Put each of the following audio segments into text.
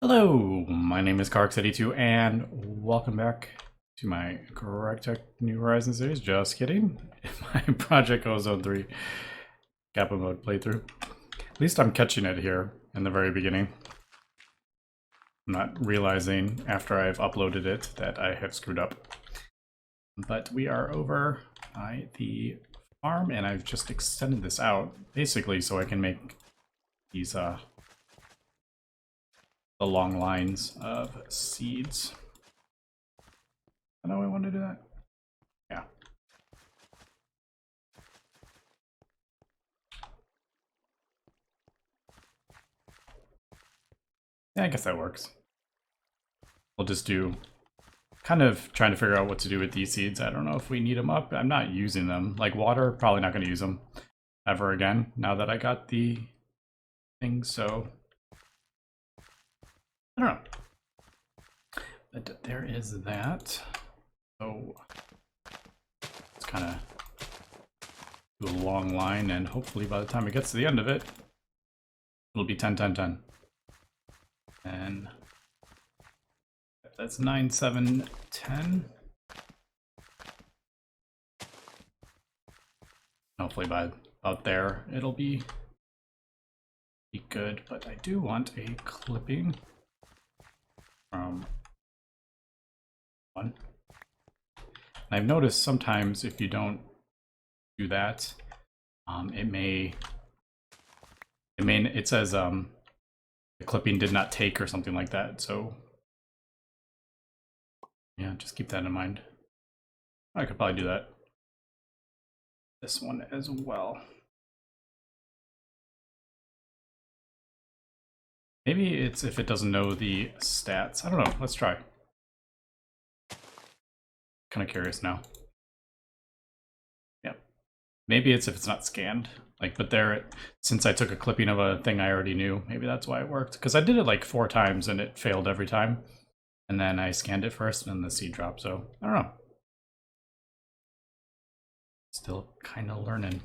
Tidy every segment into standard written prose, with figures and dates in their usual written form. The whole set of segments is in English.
Hello, my name is Kark82 and welcome back to my Correct Tech New Horizons series. Just kidding. My Project Ozone 3 Kappa mode playthrough. At least I'm catching it here in the very beginning. I'm not realizing after I've uploaded it that I have screwed up. But we are over by the farm and I've just extended this out basically so I can make these the long lines of seeds. I know I want to do that. Yeah. Yeah, I guess that works. We'll just do kind of trying to figure out what to do with these seeds. I don't know if we need them up. I'm not using them. Like water, probably not going to use them ever again now that I got the thing, so I don't know. But there is that. So let's kind of do a long line, and hopefully by the time it gets to the end of it, it'll be 10, 10, 10. And that's 9, 7, 10. Hopefully by about there, it'll be good. But I do want a clipping from one. And I've noticed sometimes if you don't do that, it says the clipping did not take or something like that. So yeah, just keep that in mind. I could probably do that. This one as well. Maybe it's if it doesn't know the stats. I don't know. Let's try. Kind of curious now. Yeah. Maybe it's if it's not scanned. Like, but there, since I took a clipping of a thing I already knew, maybe that's why it worked. Because I did it like 4 times and it failed every time. And then I scanned it first and then the seed dropped. So, I don't know. Still kind of learning.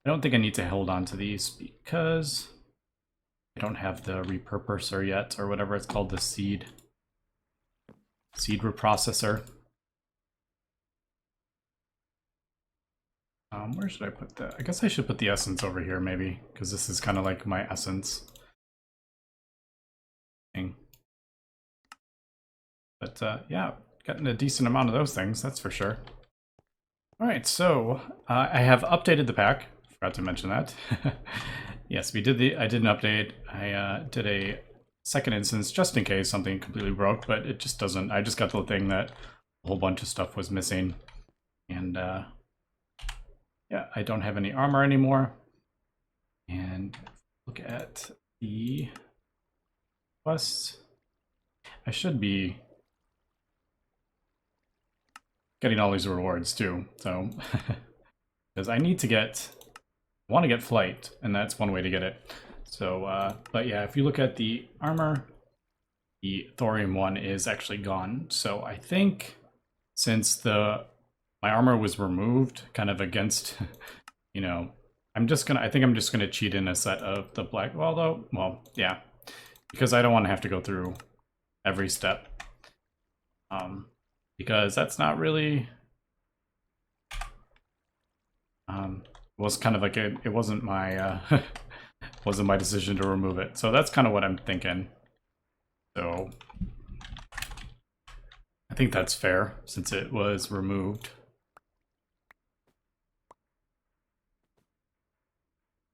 I don't think I need to hold on to these because I don't have the repurposer yet, or whatever it's called, the seed reprocessor. Where should I put that? I guess I should put the essence over here maybe, because this is kind of like my essence thing. But yeah, getting a decent amount of those things, that's for sure. All right, so I have updated the pack. Forgot to mention that. Yes, I did an update. I did a second instance just in case something completely broke, but it just doesn't. I just got the thing that a whole bunch of stuff was missing. And yeah, I don't have any armor anymore. And look at the quests. I should be getting all these rewards too, so because I need to get, I want to get flight, and that's one way to get it. So, but yeah, if you look at the armor, the thorium one is actually gone. So I think since my armor was removed, kind of against, you know, I think I'm just gonna cheat in a set of the black. Well, yeah, because I don't want to have to go through every step. Because that's not really was kind of like it wasn't my wasn't my decision to remove it, so that's kind of what I'm thinking. So I think that's fair since it was removed.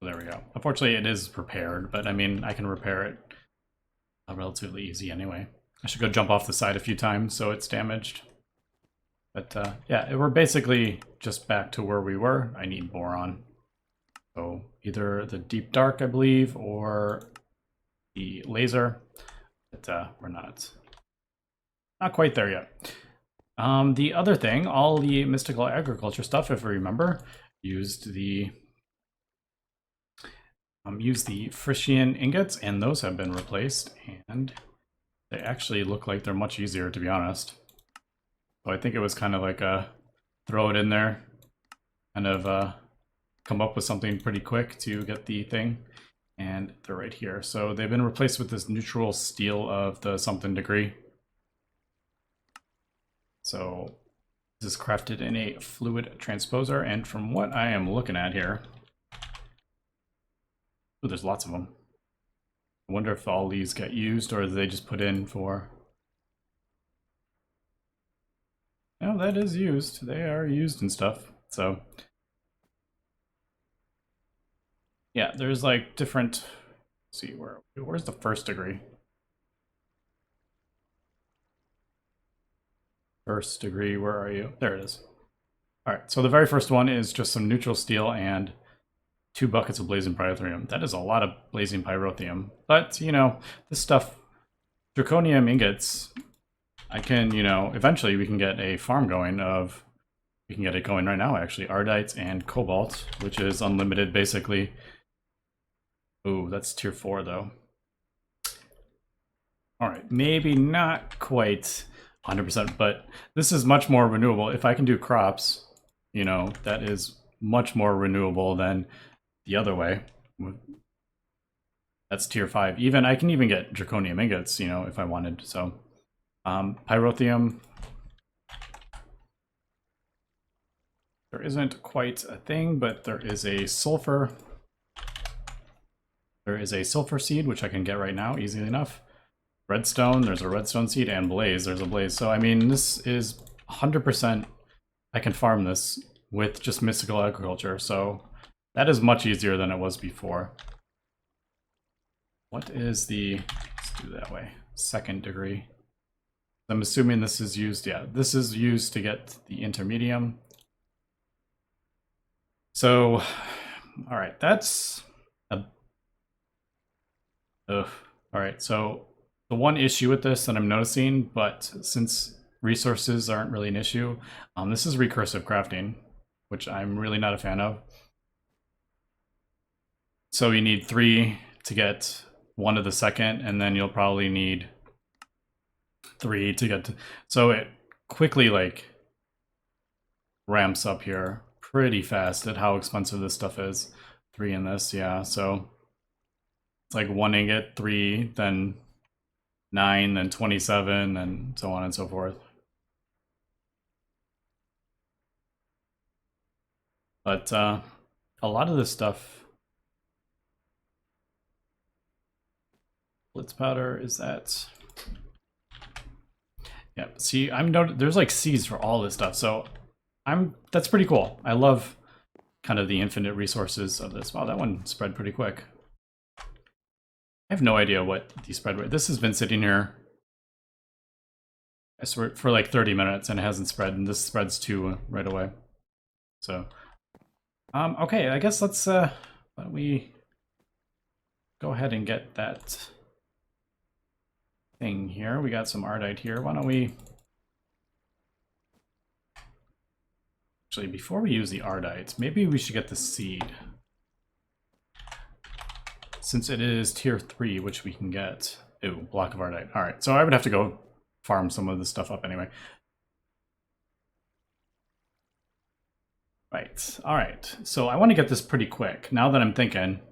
There we go. Unfortunately it is repaired, but I mean I can repair it relatively easy anyway. I should go jump off the side a few times so it's damaged. But yeah, we're basically just back to where we were. I need boron. So either the deep dark, I believe, or the laser. But we're not quite there yet. The other thing, all the mystical agriculture stuff, if you remember, used the Frisian ingots, and those have been replaced, and they actually look like they're much easier, to be honest. So I think it was kind of like a throw it in there, kind of come up with something pretty quick to get the thing. and they're right here. So they've been replaced with this neutral steel of the something degree. So this is crafted in a fluid transposer, and from what I am looking at here, oh, there's lots of them. I wonder if all these get used, or do they just put in for... No, that is used. They are used and stuff. So yeah, there's like different... Let's see, where's the first degree? First degree, where are you? There it is. All right, so the very first one is just some neutral steel and 2 buckets of blazing pyrotheum. That is a lot of blazing pyrotheum. But, you know, this stuff, draconium ingots, I can, you know, eventually we can get a farm going of, we can get it going right now actually, Ardites and Cobalt, which is unlimited basically. Ooh, that's tier 4 though. All right, maybe not quite 100%, but this is much more renewable. If I can do crops, you know, that is much more renewable than the other way. That's tier 5. Even I can even get draconium ingots, you know, if I wanted. So pyrotheum, there isn't quite a thing, but there is a sulfur. There is a sulfur seed, which I can get right now easily enough. Redstone, there's a redstone seed, and blaze, there's a blaze. So I mean, this is 100%, I can farm this with just mystical agriculture. So that is much easier than it was before. What is the, let's do that way, second degree. I'm assuming this is used, yeah, this is used to get the intermedium. So, all right, that's a, all right, so the one issue with this that I'm noticing, but since resources aren't really an issue, this is recursive crafting, which I'm really not a fan of. So you need 3 to get 1 of the second, and then you'll probably need 3 to get to... So it quickly, like, ramps up here pretty fast at how expensive this stuff is. 3 in this, yeah, so it's like 1 ingot, 3, then 9, then 27, and so on and so forth. But a lot of this stuff... Blitz powder, is that... Yeah, see, there's like seeds for all this stuff, so that's pretty cool. I love kind of the infinite resources of this. Wow, that one spread pretty quick. I have no idea what the spread rate. This has been sitting here, I swear, for like 30 minutes and it hasn't spread, and this spreads 2 right away. So, okay, I guess let's let we go ahead and get that thing here. We got some Ardite here. Why don't we... Actually, before we use the Ardites, maybe we should get the seed. Since it is tier 3, which we can get. Ooh, block of Ardite. Alright, so I would have to go farm some of this stuff up anyway. Right, alright. So I want to get this pretty quick. Now that I'm thinking...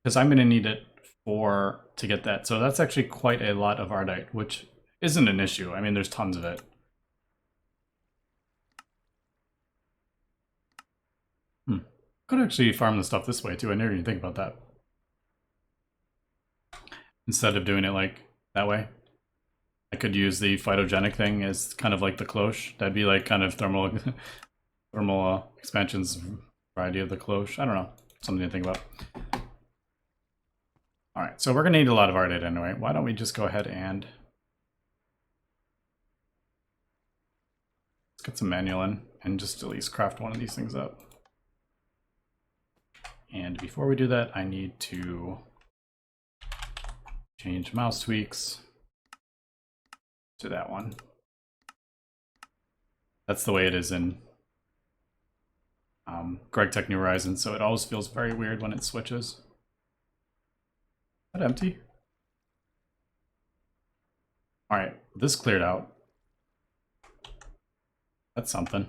Because I'm going to need it to get that. So that's actually quite a lot of Ardite, which isn't an issue. I mean, there's tons of it. Could actually farm the stuff this way too. I never even think about that. Instead of doing it like that way. I could use the phytogenic thing as kind of like the cloche. That'd be like kind of thermal expansions variety of the cloche. I don't know. Something to think about. Alright, so we're going to need a lot of Ardite anyway. Why don't we just go ahead and... Let's get some manual in and just at least craft one of these things up. And before we do that, I need to change mouse tweaks to that one. That's the way it is in Greg Tech New Horizons, so it always feels very weird when it switches. Is that empty? Alright, this cleared out. That's something.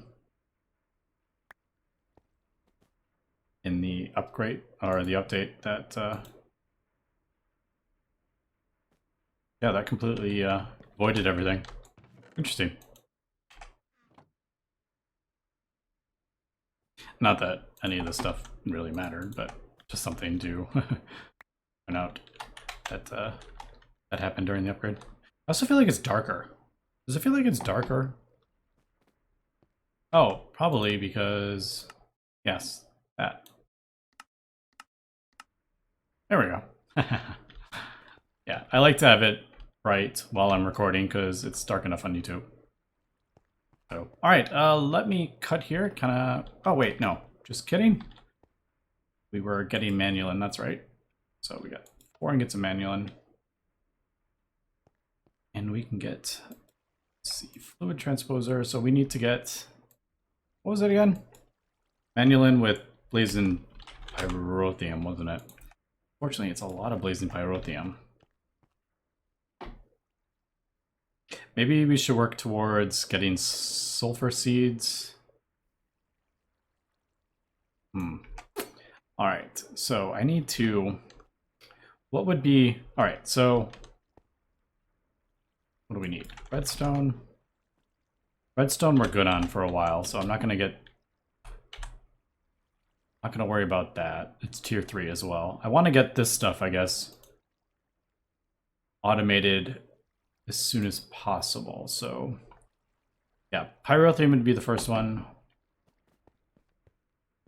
in the upgrade or the update that yeah, that completely voided everything. Interesting. Not that any of this stuff really mattered, but just something to point out that that happened during the upgrade. I also feel like it's darker. Does it feel like it's darker? Oh, probably because, yes, that. There we go. Yeah, I like to have it bright while I'm recording because it's dark enough on YouTube. So, all right, let me cut here. Kind of. Oh wait, no, just kidding. We were getting manulin. That's right. So we got 4 ingots of manulin, and we can get. Let's see, fluid transposer. So we need to get. What was it again? Manulin with blazing pyrotheum, wasn't it? Fortunately, it's a lot of blazing pyrotheum. Maybe we should work towards getting sulfur seeds. Alright, so I need to... What would be... Alright, so... What do we need? Redstone. Redstone we're good on for a while, so I'm not going to get... Not going to worry about that. It's tier 3 as well. I want to get this stuff, I guess, automated as soon as possible. So, yeah, pyrotheum would be the first one.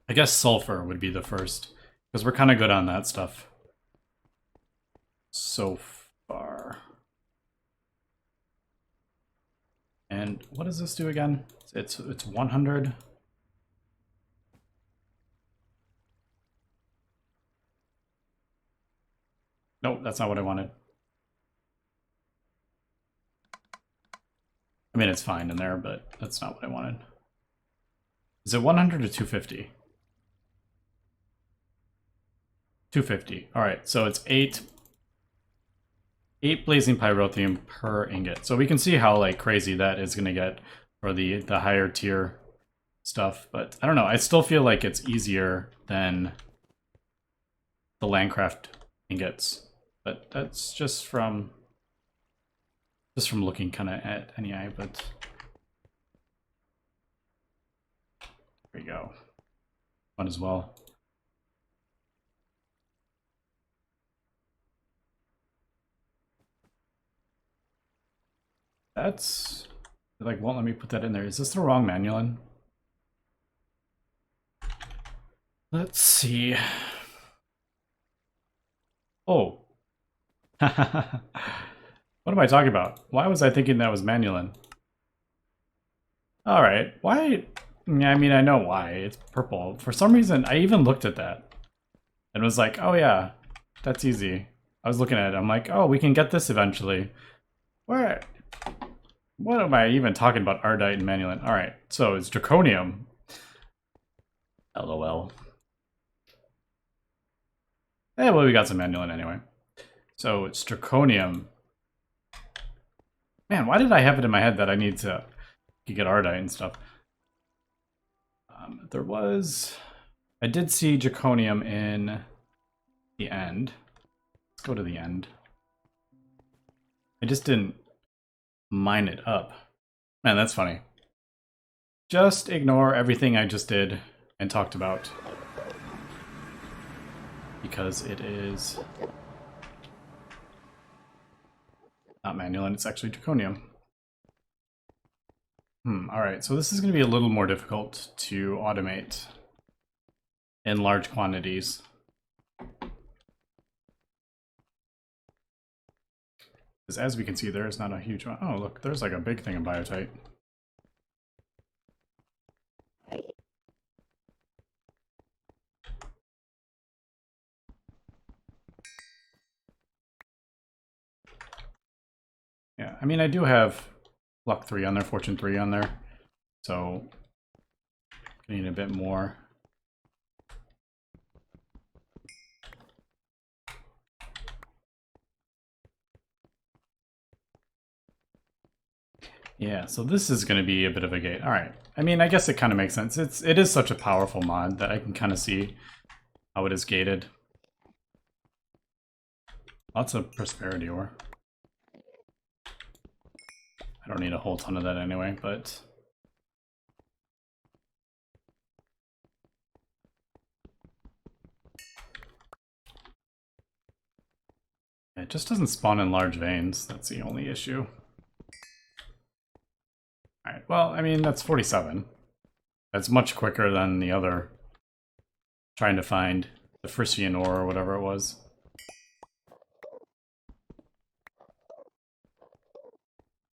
I guess sulfur would be the first, because we're kind of good on that stuff so far. And what does this do again? It's 100. Nope, that's not what I wanted. I mean, it's fine in there, but that's not what I wanted. Is it 100 or 250? 250. All right, so it's 8 blazing pyrotheum per ingot. So we can see how like crazy that is going to get for the higher tier stuff. But I don't know. I still feel like it's easier than the Landcraft ingots. But that's just from looking kind of at NEI. But there we go. Fun as well. That's like won't let me put that in there. Is this the wrong manulin? Let's see. Oh. What am I talking about? Why was I thinking that was manulin? All right. Why? I mean, I know why. It's purple. For some reason, I even looked at that and was like, oh yeah, that's easy. I was looking at it. I'm like, oh, we can get this eventually. Where? What am I even talking about? Ardite and manulin. All right, so it's draconium. LOL. Eh, well, we got some manulin anyway. So it's draconium. Man, why did I have it in my head that I need to get ardite and stuff? There was... I did see draconium in the end. Let's go to the end. I just didn't mine it up. Man, that's funny. Just ignore everything I just did and talked about. Because it is not manulin, it's actually draconium. Alright, so this is going to be a little more difficult to automate in large quantities. Because as we can see, there is not a huge one. Oh, look, there's like a big thing of biotite. Yeah, I mean, I do have luck 3 on there, fortune 3 on there. So, I need a bit more. Yeah, so this is going to be a bit of a gate. All right. I mean, I guess it kind of makes sense. It is such a powerful mod that I can kind of see how it is gated. Lots of prosperity ore. I don't need a whole ton of that anyway, but it just doesn't spawn in large veins. That's the only issue. Alright, well, I mean, that's 47. That's much quicker than the other trying to find the Frisian ore or whatever it was.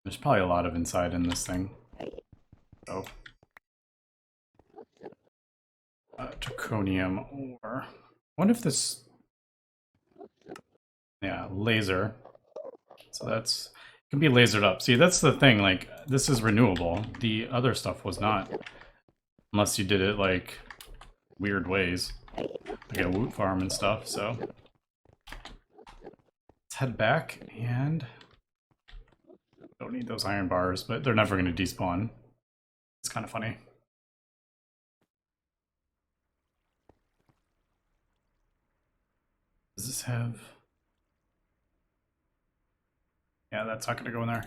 There's probably a lot of inside in this thing. So, draconium ore. I wonder if this... Yeah, laser. So that's... It can be lasered up. See, that's the thing, like, this is renewable. The other stuff was not. Unless you did it, like, weird ways. Like a woot farm and stuff, so... Let's head back, and... Don't need those iron bars, but they're never going to despawn. It's kind of funny. Does this have... Yeah, that's not going to go in there.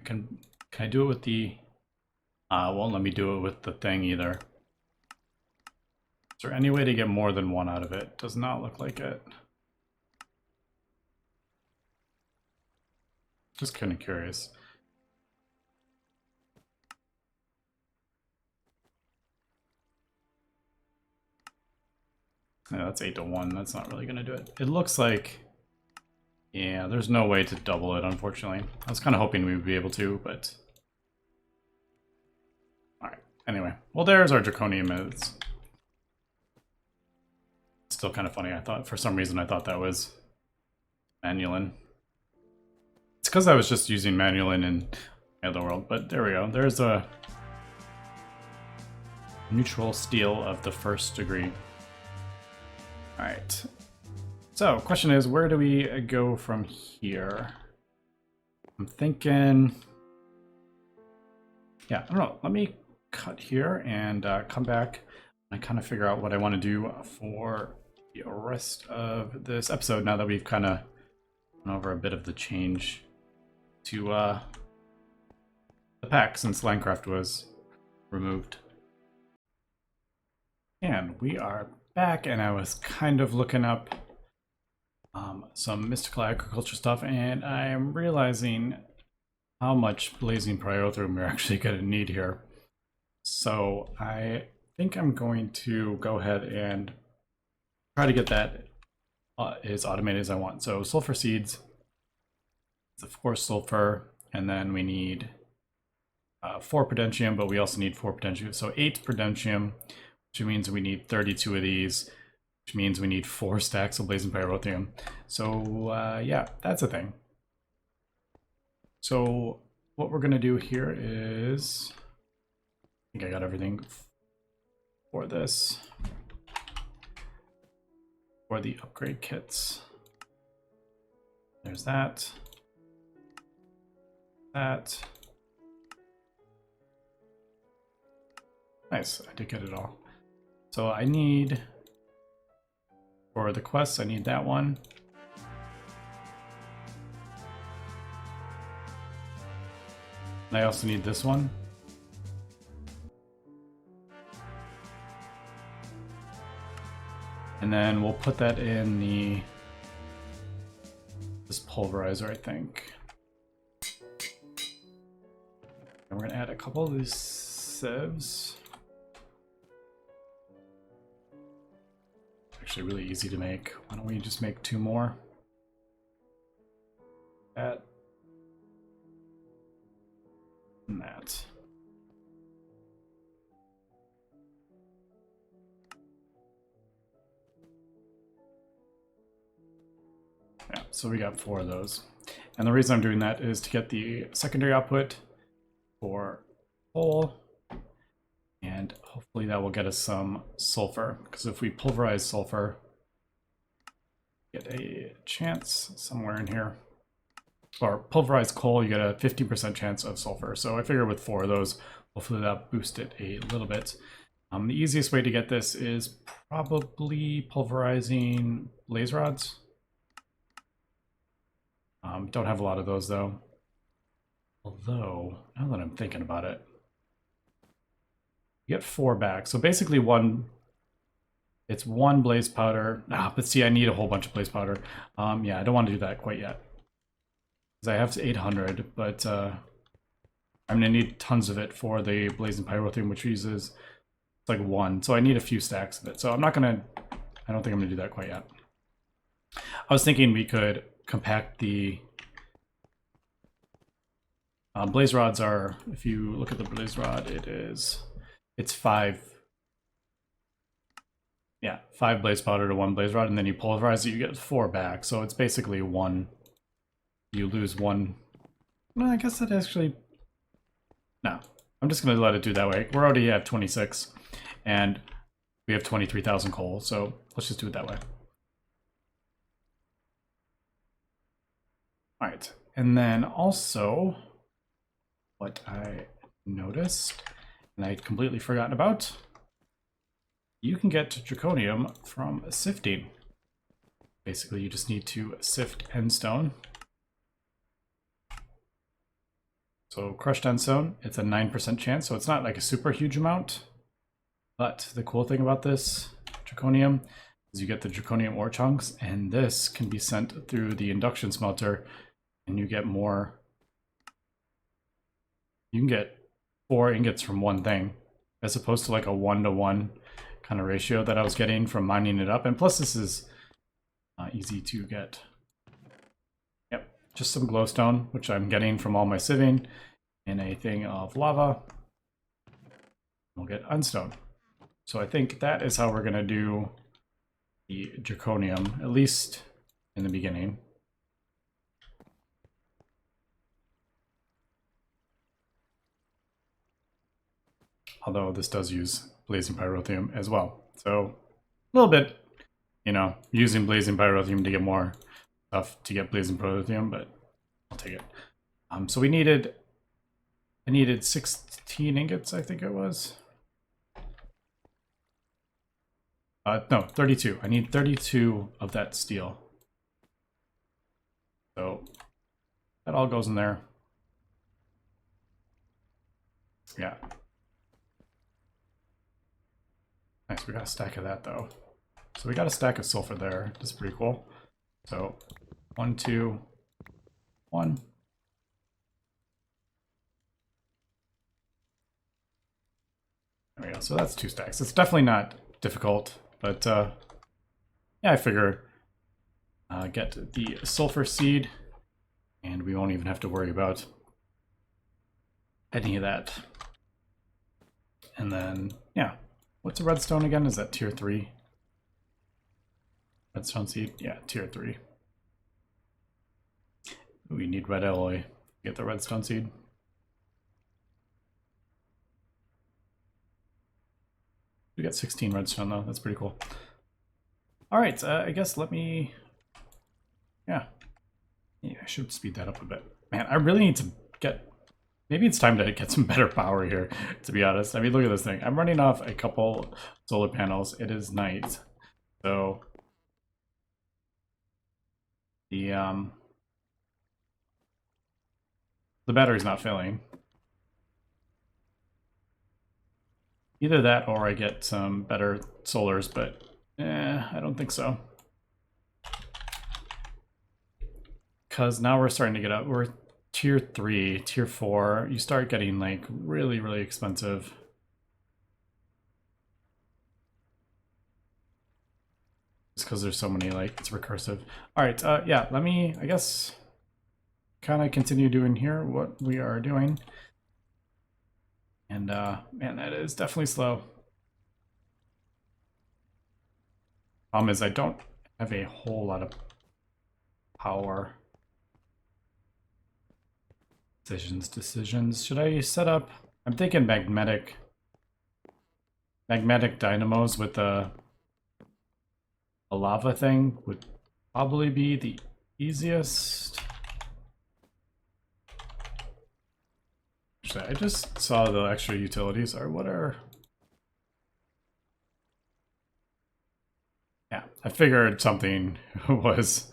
Can I do it with the... won't let me do it with the thing either. Is there any way to get more than one out of it? Does not look like it. Just kind of curious. Yeah, that's 8 to 1. That's not really going to do it. It looks like... Yeah, there's no way to double it, unfortunately. I was kind of hoping we would be able to, but... Alright, anyway. Well, there's our draconium. It's still kind of funny. I thought, for some reason, I thought that was Manulin. It's because I was just using Manulin in the other world, but there we go. There's a neutral steel of the 1st degree. Alright. So, question is, where do we go from here? I'm thinking... Yeah, I don't know. Let me cut here and come back and kind of figure out what I want to do for the rest of this episode now that we've kind of gone over a bit of the change to the pack since Landcraft was removed. And we are back, and I was kind of looking up some mystical agriculture stuff, and I am realizing how much blazing pyrothrum we're actually going to need here. So I think I'm going to go ahead and try to get that as automated as I want. So sulfur seeds, it's of course sulfur, and then we need 4 potentium, but we also need 4 potentium. So 8 potentium, which means we need 32 of these, which means we need 4 stacks of blazing pyrothrum. So yeah, that's a thing. So what we're gonna do here is, I think I got everything for this, for the upgrade kits. There's that. That. Nice, I did get it all. So I need, for the quests, I need that one. And I also need this one. And then we'll put that in this pulverizer, I think. And we're gonna add a couple of these sieves. Actually really easy to make. Why don't we just make 2 more? That. And that. Yeah, so we got 4 of those. And the reason I'm doing that is to get the secondary output for coal, and hopefully that will get us some sulfur, because if we pulverize sulfur, get a chance somewhere in here. Or pulverize coal, you get a 50% chance of sulfur. So I figure with 4 of those, hopefully that boosts it a little bit. The easiest way to get this is probably pulverizing blaze rods. Don't have a lot of those though. Although, now that I'm thinking about it, you get 4 back. So basically it's 1 blaze powder. But see, I need a whole bunch of blaze powder. Yeah, I don't want to do that quite yet. Because I have 800, but I'm gonna need tons of it for the blazing pyrotheum, which uses like 1. So I need a few stacks of it. So I don't think I'm gonna do that quite yet. I was thinking we could compact the blaze rods are, if you look at the blaze rod, it's 5. Yeah, 5 blaze powder to 1 blaze rod, and then you pulverize it, you get 4 back. So it's basically 1. You lose 1. No, I guess that actually. No, I'm just gonna let it do that way. We're already at 26, and we have 23,000 coal. So let's just do it that way. All right, and then also, what I noticed, and I'd completely forgotten about, you can get draconium from sifting. Basically, you just need to sift endstone. So crushed endstone, it's a 9% chance, so it's not like a super huge amount. But the cool thing about this draconium is you get the draconium ore chunks, and this can be sent through the induction smelter, and you get more. You can get 4 ingots from one thing, as opposed to like a 1-to-1 kind of ratio that I was getting from mining it up. And plus this is easy to get. Yep, just some glowstone, which I'm getting from all my sieving, and a thing of lava. We'll get unstone. So I think that is how we're gonna do the draconium, at least in the beginning. Although this does use blazing pyrotheum as well. So a little bit, using blazing pyrotheum to get more stuff to get blazing pyrotheum, but I'll take it. So I needed 16 ingots, I think it was. No, 32. I need 32 of that steel. So that all goes in there. Yeah. Nice, we got a stack of that though. So we got a stack of sulfur there. That's pretty cool. So 1, 2, 1. There we go. So that's 2 stacks. It's definitely not difficult, but yeah, I figure get the sulfur seed, and we won't even have to worry about any of that. And then, yeah. What's a redstone again? Is that tier 3? Redstone seed? Yeah, tier 3. We need red alloy to get the redstone seed. We got 16 redstone though, that's pretty cool. Alright, I guess let me... Yeah, I should speed that up a bit. Man, I really need to get... Maybe it's time to get some better power here, to be honest. I mean, look at this thing. I'm running off a couple solar panels. It is night. So the battery's not filling. Either that or I get some better solars, but I don't think so. Because now we're starting to get up. We're tier 3, tier 4, you start getting like really, really expensive. Just because there's so many, like, it's recursive. All right, yeah, let me, I guess, kind of continue doing here what we are doing. And man, that is definitely slow. Problem is I don't have a whole lot of power. Decisions. Should I set up? I'm thinking magnetic dynamos with a lava thing would probably be the easiest. Actually, I just saw the extra utilities. What are I figured something was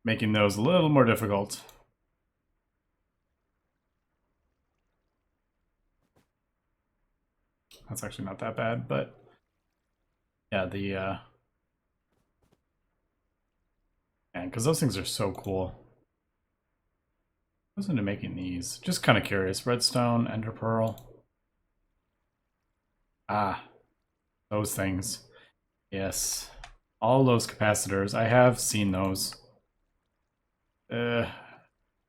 making those a little more difficult. That's actually not that bad, but yeah, and because those things are so cool. I was into making these. Just kind of curious. Redstone, ender pearl. Ah, those things. Yes. All those capacitors. I have seen those. We're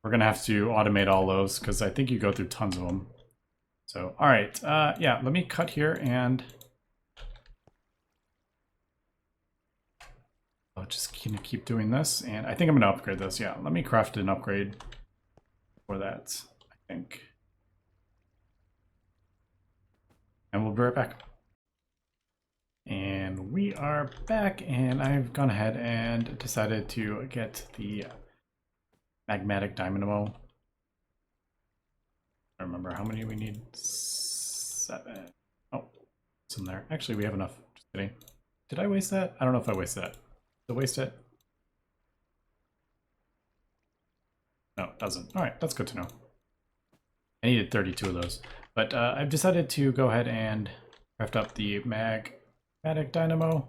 gonna have to automate all those because I think you go through tons of them. So, all right. Yeah, let me cut here and I'll just keep doing this. And I think I'm gonna upgrade this. Yeah, let me craft an upgrade for that, I think. And we'll be right back. And we are back, and I've gone ahead and decided to get the magmatic dynamo. I don't remember how many we need. 7. Oh, it's in there. Actually, we have enough. Just kidding. Did I waste that? I don't know if I wasted that. Did I waste it? No, it doesn't. All right, that's good to know. I needed 32 of those. But I've decided to go ahead and craft up the magmatic dynamo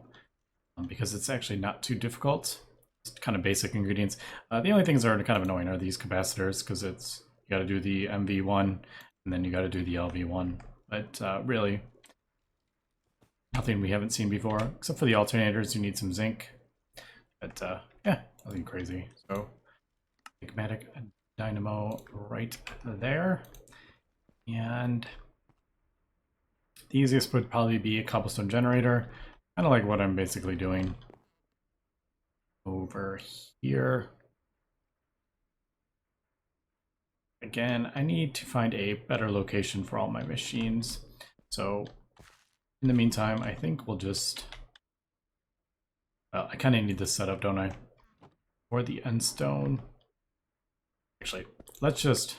because it's actually not too difficult. It's kind of basic ingredients. The only things that are kind of annoying are these capacitors because it's you got to do the MV1 and then you got to do the LV1. But really, nothing we haven't seen before except for the alternators. You need some zinc. But yeah, nothing crazy. So magmatic dynamo right there. And the easiest would probably be a cobblestone generator, kind of like what I'm basically doing over here. Again, I need to find a better location for all my machines. So in the meantime, I think we'll just, well, I kind of need this set up, don't I? For the end stone. Actually, let's just,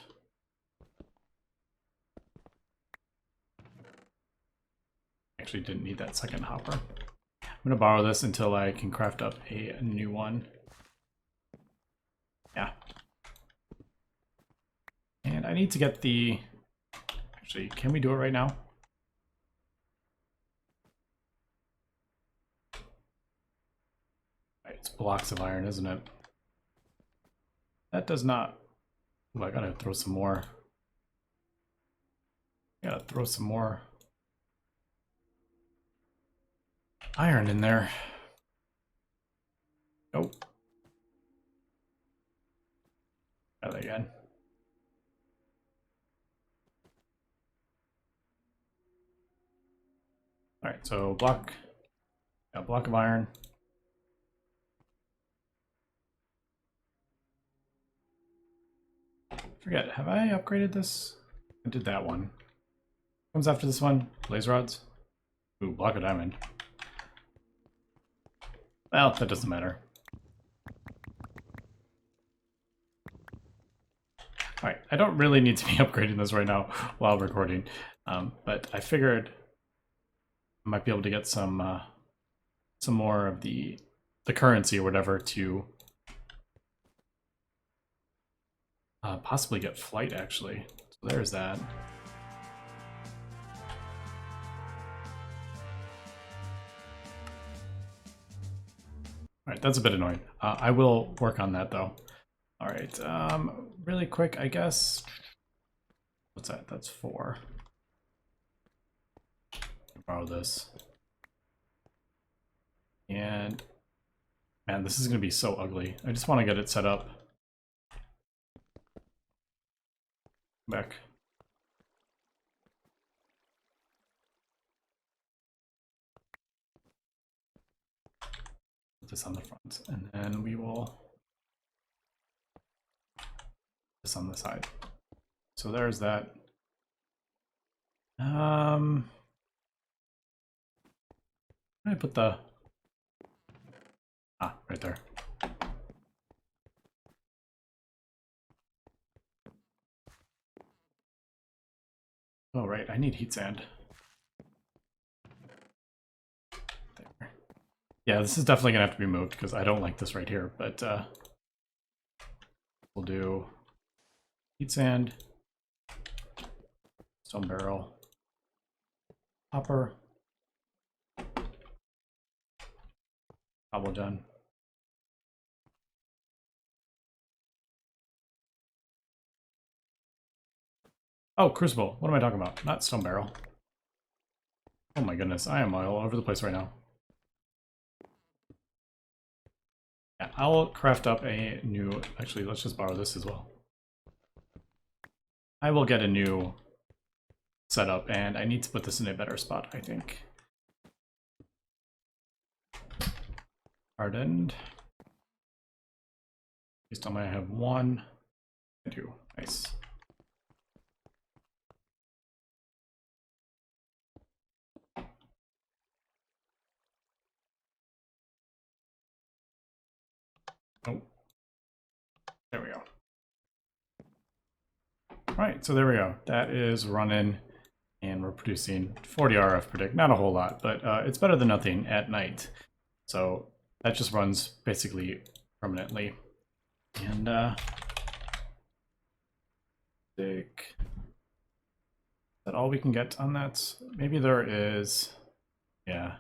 actually didn't need that second hopper. I'm gonna borrow this until I can craft up a new one. Yeah. And I need to get the, actually, can we do it right now? Right, it's blocks of iron, isn't it? That does not, ooh, I gotta throw some more. I gotta throw some more iron in there. Nope. Try that again. All right, so a block of iron. Forget, have I upgraded this? I did that one. Comes after this one, blaze rods. Ooh, block of diamond. Well, that doesn't matter. Alright, I don't really need to be upgrading this right now while recording, but I figured I might be able to get some more of the currency or whatever to possibly get flight, actually. So there's that. Alright, that's a bit annoying. I will work on that, though. Alright, really quick, I guess. What's that? That's 4. Borrow this. And, man, this is going to be so ugly. I just want to get it set up. Back. Put this on the front, and then we will put this on the side. So there's that. I put the right there. Oh right, I need heat sand. There. Yeah, this is definitely gonna have to be moved because I don't like this right here, but we'll do heat sand, stone barrel, copper, cobble done. Oh, crucible. What am I talking about? Not stone barrel. Oh my goodness, I am all over the place right now. Yeah, I'll craft up a new... Actually, let's just borrow this as well. I will get a new setup, and I need to put this in a better spot, I think. Hardened. Please tell me I have one. I do. Nice. Oh. There we go. Alright, so there we go. That is running, and we're producing 40 RF per tick. Not a whole lot, but it's better than nothing at night. So that just runs basically permanently. And tick. Is that all we can get on that? Maybe there is... Yeah,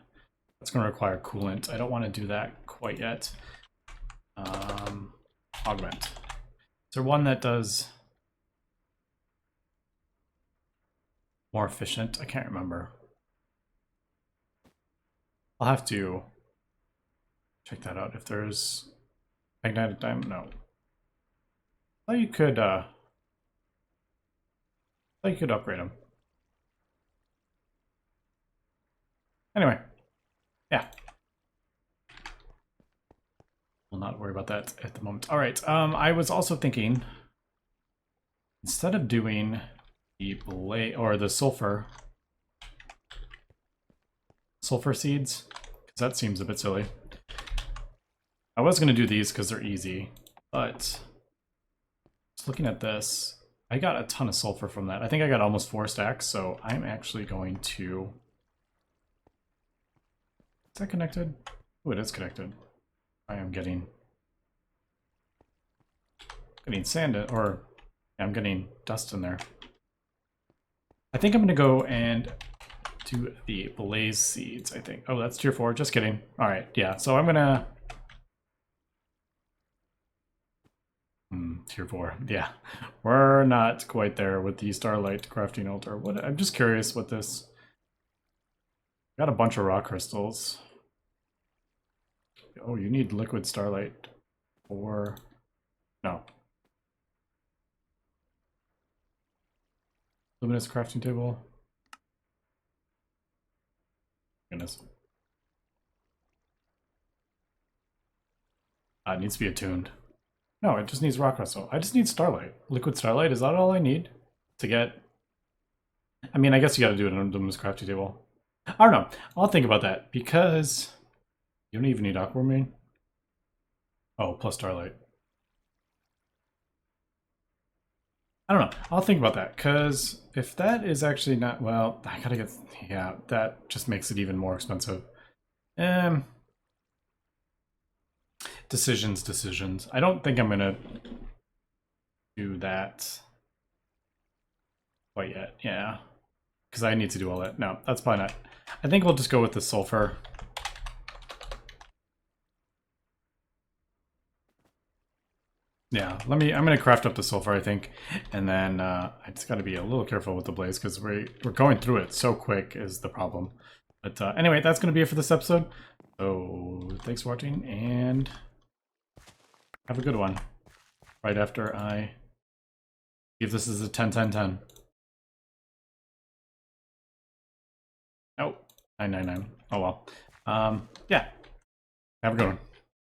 that's going to require coolant. I don't want to do that quite yet. Augment. Is there one that does more efficient? I can't remember. I'll have to check that out. If there's magnetic diamond, no. I thought you could upgrade them. Anyway, yeah. We'll not worry about that at the moment. All right. I was also thinking, instead of doing the blade or the sulfur seeds, because that seems a bit silly. I was going to do these because they're easy, but just looking at this, I got a ton of sulfur from that. I think I got almost 4 stacks, so I'm actually going to... Is that connected? Oh, it is connected. I am getting sand in, or I'm getting dust in there. I think I'm going to go and do the blaze seeds, I think. Oh, that's tier 4. Just kidding. All right, yeah. So I'm going to... tier 4. Yeah. We're not quite there with the Starlight crafting altar. What? I'm just curious what this... Got a bunch of rock crystals. Oh, you need liquid starlight. Or... No. Luminous crafting table. Goodness. It needs to be attuned. No, it just needs rock crystal. I just need starlight. Liquid starlight, is that all I need to get? I mean, I guess you gotta do it on a luminous crafting table. I don't know. I'll think about that, because you don't even need aquamarine. Oh, plus starlight. I don't know. I'll think about that, because if that is actually not... Well, I gotta get... Yeah, that just makes it even more expensive. Decisions. I don't think I'm gonna do that quite yet. Yeah, because I need to do all that. No, that's probably not. I think we'll just go with the sulfur. Yeah, I'm gonna craft up the sulfur, I think, and then I just got to be a little careful with the blaze because we're going through it so quick is the problem. But anyway, that's gonna be it for this episode. So thanks for watching, and have a good one. Right after I give this as a 10-10-10. Oh, 999. Oh well. Yeah. Have a good one.